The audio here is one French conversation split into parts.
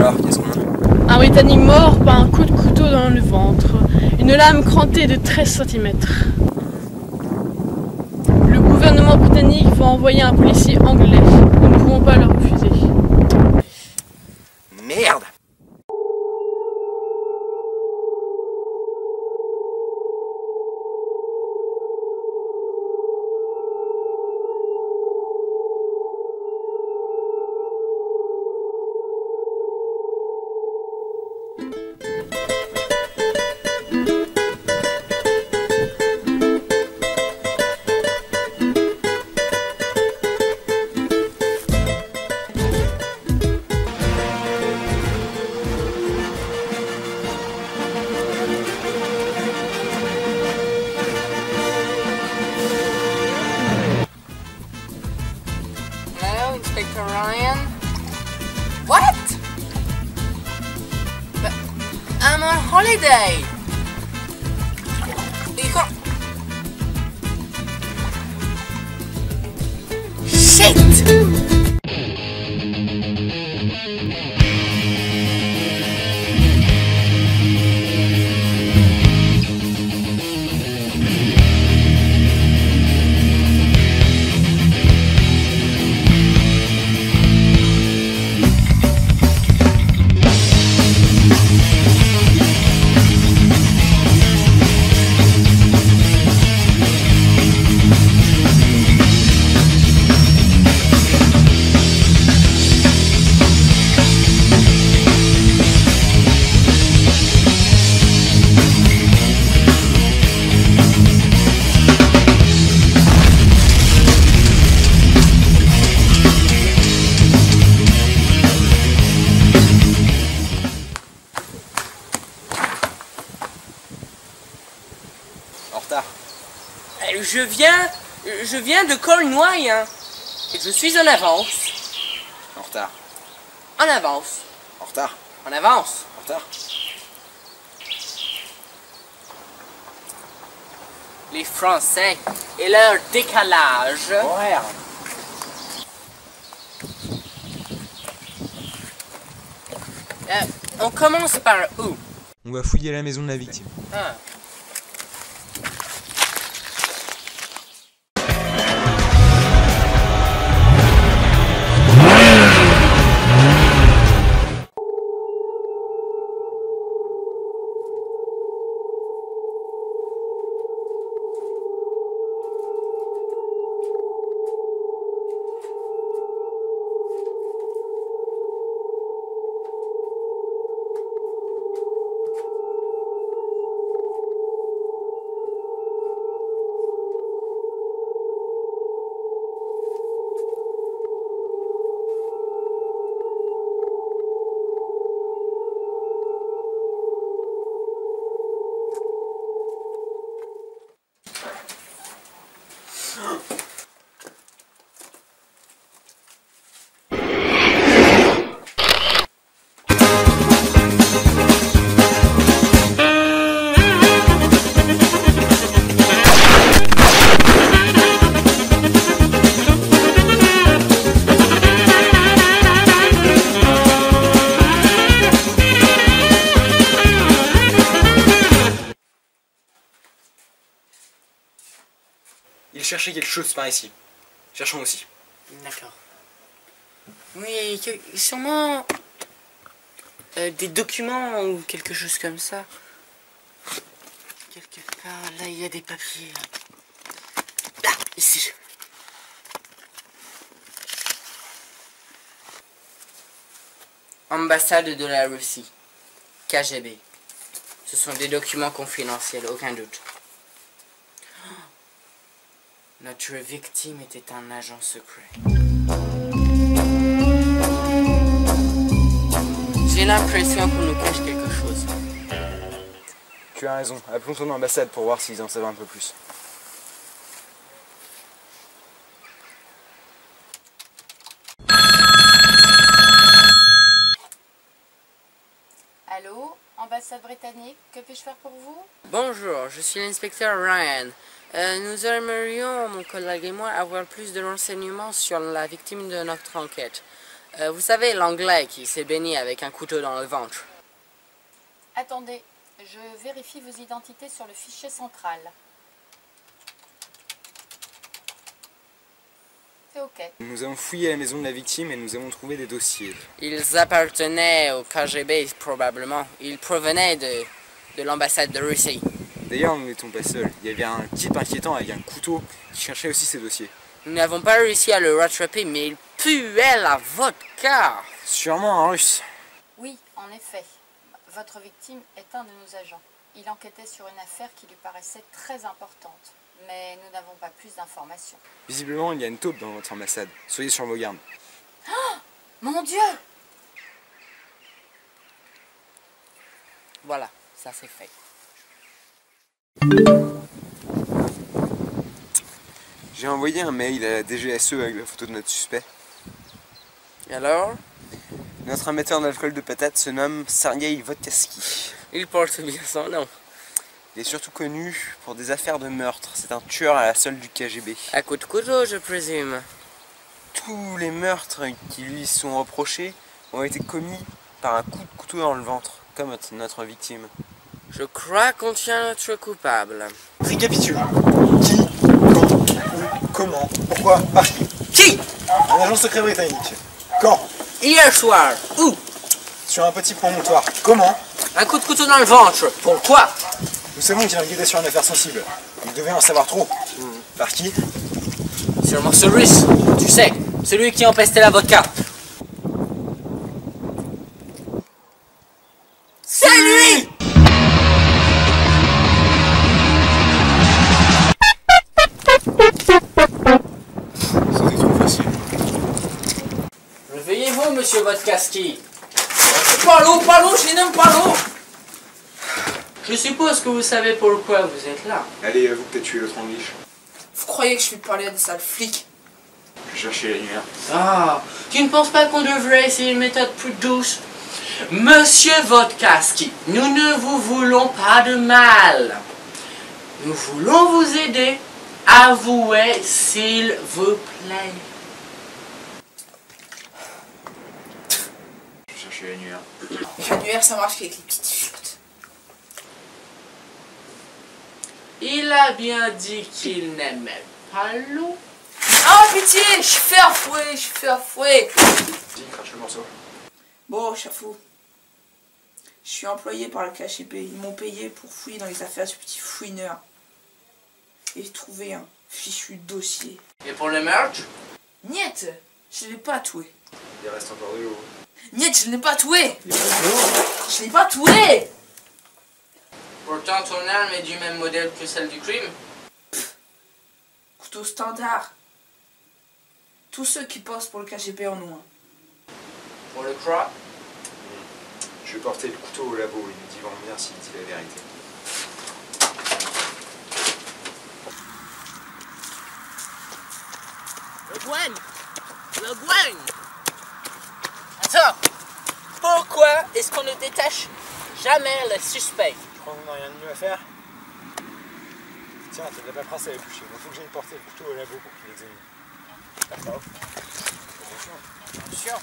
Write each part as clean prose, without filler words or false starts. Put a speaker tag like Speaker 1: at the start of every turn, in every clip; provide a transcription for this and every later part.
Speaker 1: Alors, qu'est-ce qu'on a?
Speaker 2: Un Britannique mort par un coup de couteau dans le ventre. Une lame crantée de 13 cm. Le gouvernement britannique va envoyer un policier anglais. Nous ne pouvons pas le refuser.
Speaker 1: Merde!
Speaker 3: Hello, Inspector Ryan? What? But I'm on holiday! You can't... Shit!
Speaker 1: En retard.
Speaker 3: Je viens de Cornouailles, hein. Et je suis en avance.
Speaker 1: En retard.
Speaker 3: En avance.
Speaker 1: En retard.
Speaker 3: En avance.
Speaker 1: En retard.
Speaker 3: Les Français et leur décalage.
Speaker 1: Horaire.
Speaker 3: On commence par où?
Speaker 4: On va fouiller la maison de la victime.
Speaker 3: Ah.
Speaker 1: Il cherchait quelque chose par ici. Cherchons aussi.
Speaker 3: D'accord. Oui, sûrement des documents ou quelque chose comme ça. Quelque part, là, il y a des papiers. Là, ici. Ambassade de la Russie. KGB. Ce sont des documents confidentiels, aucun doute. Notre victime était un agent secret. J'ai l'impression qu'on nous cache quelque chose.
Speaker 1: Tu as raison. Appelons ton ambassade pour voir s'ils en savent un peu plus.
Speaker 5: Allô, ambassade britannique, que puis-je faire pour vous?
Speaker 3: Bonjour, je suis l'inspecteur Ryan. Nous aimerions, mon collègue et moi, avoir plus de renseignements sur la victime de notre enquête. Vous savez, l'anglais qui s'est baigné avec un couteau dans le ventre.
Speaker 5: Attendez, je vérifie vos identités sur le fichier central. C'est OK.
Speaker 1: Nous avons fouillé la maison de la victime et nous avons trouvé des dossiers.
Speaker 3: Ils appartenaient au KGB probablement. Ils provenaient de l'ambassade de Russie.
Speaker 1: D'ailleurs, nous n'étions pas seuls. Il y avait un type inquiétant avec un couteau qui cherchait aussi ses dossiers.
Speaker 3: Nous n'avons pas réussi à le rattraper, mais il puait la vodka.
Speaker 1: Sûrement un russe.
Speaker 5: Oui, en effet. Votre victime est un de nos agents. Il enquêtait sur une affaire qui lui paraissait très importante. Mais nous n'avons pas plus d'informations.
Speaker 1: Visiblement, il y a une taupe dans votre ambassade. Soyez sur vos gardes.
Speaker 5: Mon Dieu!
Speaker 3: Voilà, ça c'est fait.
Speaker 1: J'ai envoyé un mail à la DGSE avec la photo de notre suspect.
Speaker 3: Et alors?
Speaker 1: Notre émetteur d'alcool de patate se nomme Sergei Vodkaski.
Speaker 3: Il porte bien son nom.
Speaker 1: Il est surtout connu pour des affaires de meurtre. C'est un tueur à la solde du KGB.
Speaker 3: À coup de couteau, je présume.
Speaker 1: Tous les meurtres qui lui sont reprochés ont été commis par un coup de couteau dans le ventre, comme notre victime.
Speaker 3: Je crois qu'on tient notre coupable.
Speaker 6: Récapitule. Qui, quand, où, comment, pourquoi, par qui? Un agent secret britannique. Quand?
Speaker 3: Hier soir. Où?
Speaker 6: Sur un petit promontoire. Comment?
Speaker 3: Un coup de couteau dans le ventre. Pourquoi?
Speaker 6: Nous savons qu'il enquêtait sur une affaire sensible. Il devait en savoir trop. Par qui?
Speaker 3: Sûrement ce russe. Tu sais, celui qui empestait la vodka. C'est lui!
Speaker 6: C'était trop facile.
Speaker 3: Réveillez-vous, monsieur Vodkaski. Pas l'eau, je n'aime pas l'eau. Je suppose que vous savez pourquoi vous êtes là.
Speaker 6: Allez, vous peut-être tuer l'autre Anglish.
Speaker 7: Vous croyez que je vais parler à des sales flics?
Speaker 6: Je cherchais la lumière.
Speaker 3: Ah, tu ne penses pas qu'on devrait essayer une méthode plus douce? Monsieur Vodkaski, nous ne vous voulons pas de mal. Nous voulons vous aider. Avouez, s'il vous plaît.
Speaker 6: Je cherchais la lumière.
Speaker 7: L'annuaire, ça marche qu'avec les petites chiottes.
Speaker 3: Il a bien dit qu'il n'aimait pas l'eau.
Speaker 7: Oh pitié, je suis fait affouer.
Speaker 6: Dis, crache le morceau.
Speaker 7: Bon, chafou. Je suis employé par le KGB. Ils m'ont payé pour fouiller dans les affaires du petit fouineur. Et trouver un fichu dossier.
Speaker 3: Et pour le meurtre?
Speaker 7: Niet, je l'ai pas tué.
Speaker 6: Il reste encore de l'eau.
Speaker 7: Niet, je l'ai pas tué.
Speaker 6: Il reste de l'eau.
Speaker 7: Je l'ai pas tué.
Speaker 3: Pourtant, ton arme est du même modèle que celle du crime.
Speaker 7: Couteau standard. Tous ceux qui posent pour le KGB en ont un.
Speaker 3: Pour le croix?
Speaker 6: Je vais porter le couteau au labo. Il nous dit bien s'il dit la vérité.
Speaker 3: Le Gwen! Attends! Pourquoi est-ce qu'on ne détache jamais le suspect?
Speaker 6: Je crois qu'on n'a rien de mieux à faire. Tiens, t'as de la paperasse à éplucher. Il faut que j'aille porter le couteau au labo pour qu'il l'examine. D'accord. Attention.
Speaker 3: Bien sûr.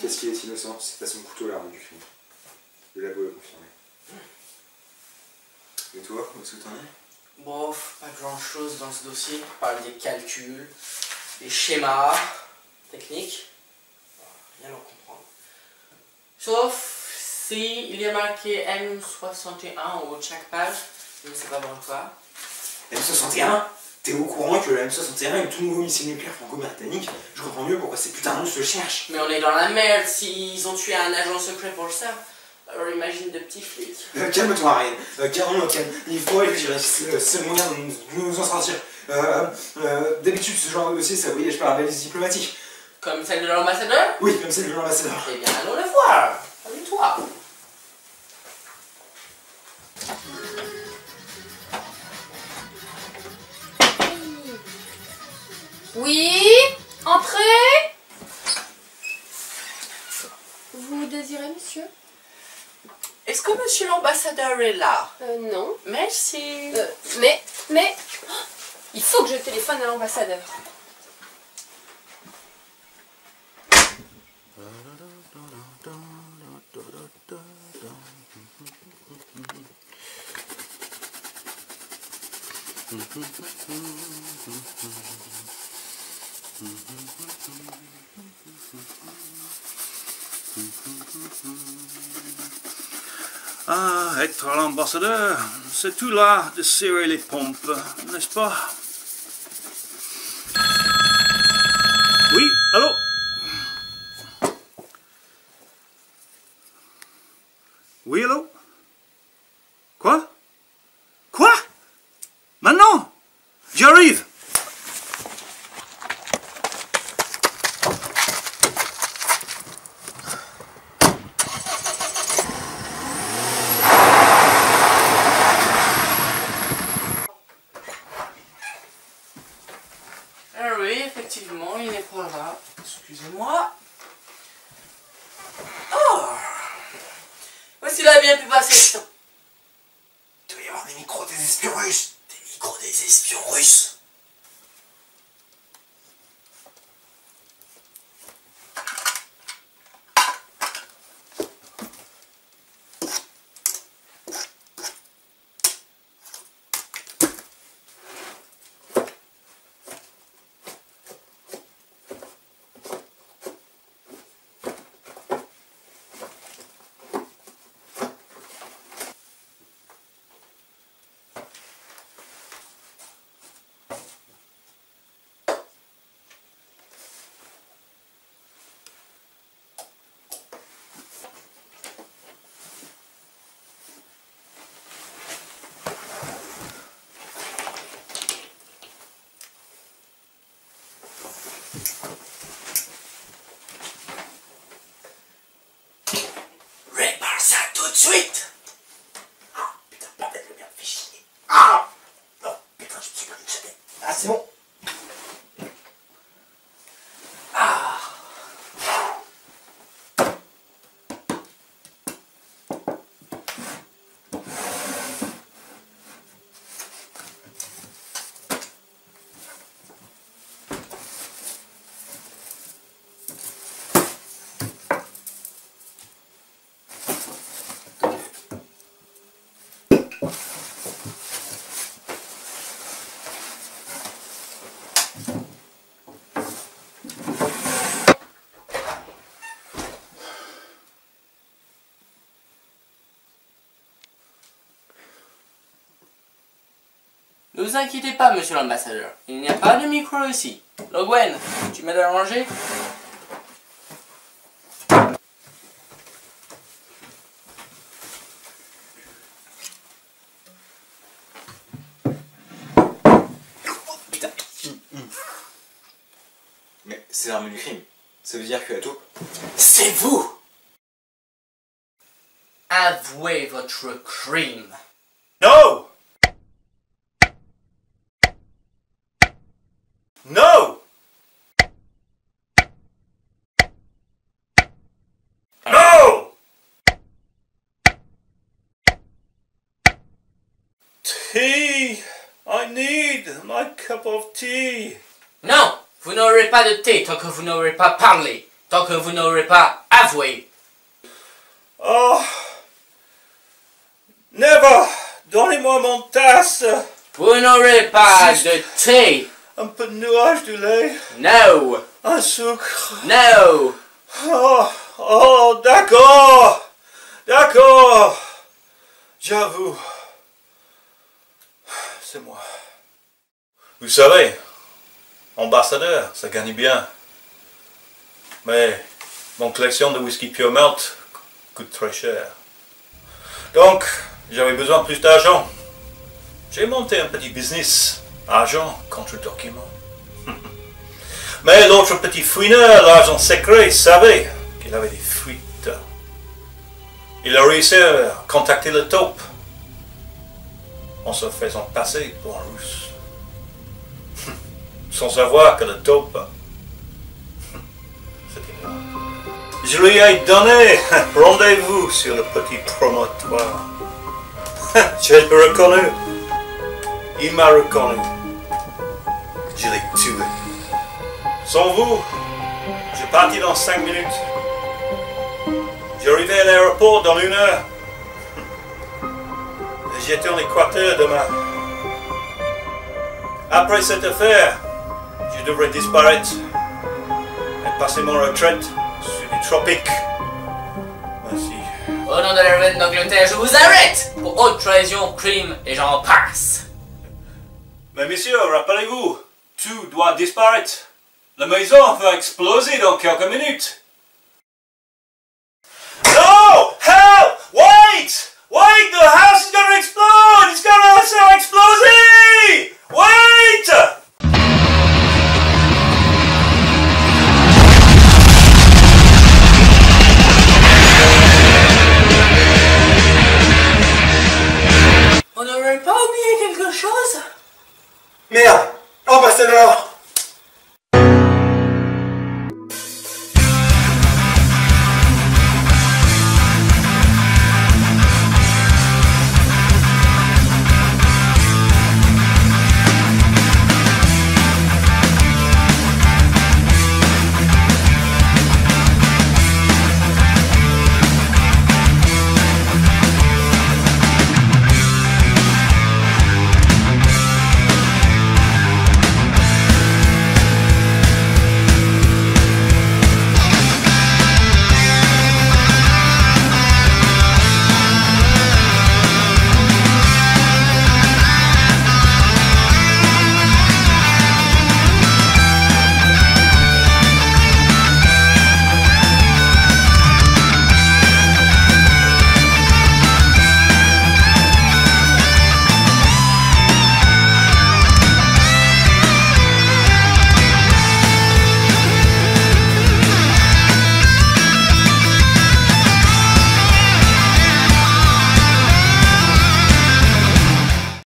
Speaker 6: Qu'est-ce qu'il est innocent? C'est pas son couteau l'arme du crime. Le labo l'a confirmé. Et toi, où est-ce que t'en es?
Speaker 3: Bof, pas grand chose dans ce dossier. On parle des calculs, des schémas techniques. Rien à comprendre. Sauf si il y a marqué M61 en haut de chaque page. Je ne sais pas pourquoi.
Speaker 6: M61? T'es au courant que la M61 est le tout nouveau missile nucléaire franco-britannique? Je comprends mieux pourquoi ces putains de monstres le cherchent.
Speaker 3: Mais on est dans la merde s'ils ont tué un agent secret pour ça. Alors imagine de petits flics.
Speaker 6: Calme-toi, Ryan. Calme-moi, calme. Il faut réfléchir. C'est le moyen de nous en sortir. D'habitude, ce genre de dossier, ça voyage par la valise diplomatique.
Speaker 3: Comme celle de l'ambassadeur?
Speaker 6: Oui, comme celle de l'ambassadeur.
Speaker 3: Eh bien, allons le voir. Amuse-toi.
Speaker 5: Oui? Entrez? Vous désirez, monsieur?
Speaker 7: Est-ce que
Speaker 3: monsieur l'ambassadeur est là?
Speaker 2: Non.
Speaker 3: Merci.
Speaker 2: Mais... Il faut que je téléphone à l'ambassadeur.
Speaker 8: Ah, être l'ambassadeur, c'est tout là de serrer les pompes, n'est-ce pas? Oui, allô? Oui, allô? Quoi? Quoi? Maintenant? J'arrive!
Speaker 3: Ah oui, effectivement, il n'est pas là. Excusez-moi. Oh! Voici là bien pu passer ce temps.
Speaker 6: Il doit y avoir des micros des espions russes. Des micros des espions russes. Répare ça tout de suite. Ah, putain, bordel de merde, fais chier. Ah non, putain, je me suis pris une chaîne. Ah, c'est bon. Ah.
Speaker 3: Ne vous inquiétez pas, monsieur l'ambassadeur. Il n'y a pas de micro ici. Logwen, tu m'aides à ranger?
Speaker 6: Putain. Mais c'est l'arme du crime. Ça veut dire que la taupe...
Speaker 3: C'est vous! Avouez votre crime.
Speaker 8: No! No! No! Tea! I need my cup of tea.
Speaker 3: Non! Vous n'aurez pas de thé tant que vous n'aurez pas parlé. Tant que vous n'aurez pas avoué.
Speaker 8: Oh! Never! Donnez-moi mon tasse!
Speaker 3: Vous n'aurez pas de thé.
Speaker 8: Un peu de nuage de lait?
Speaker 3: No!
Speaker 8: Un sucre?
Speaker 3: No!
Speaker 8: Oh, d'accord! D'accord! J'avoue. C'est moi. Vous savez, ambassadeur, ça gagne bien. Mais mon collection de whisky Pure Malt coûte très cher. Donc, j'avais besoin de plus d'argent. J'ai monté un petit business. Argent contre document. Mais l'autre petit fouineur, l'agent secret, savait qu'il avait des fuites. Il a réussi à contacter le taupe en se faisant passer pour un russe. Sans savoir que le taupe, c'était moi. Je lui ai donné rendez-vous sur le petit promontoire. Je l'ai reconnu. Il m'a reconnu. Je l'ai tué. Sans vous, je partis dans 5 minutes. J'arrivais à l'aéroport dans 1 heure. J'étais en Équateur demain. Après cette affaire, je devrais disparaître et passer mon retraite sur les tropiques. Merci.
Speaker 3: Au nom de la reine d'Angleterre, je vous arrête pour haute trahison, crime et j'en passe.
Speaker 8: Mais monsieur, rappelez-vous, tout doit disparaître. La maison va exploser dans quelques minutes. No! Help! Wait! Wait! The house is gonna explode! It's gonna explode! Wait!
Speaker 3: On n'aurait pas oublié quelque chose?
Speaker 6: Merde! Ambassadeur!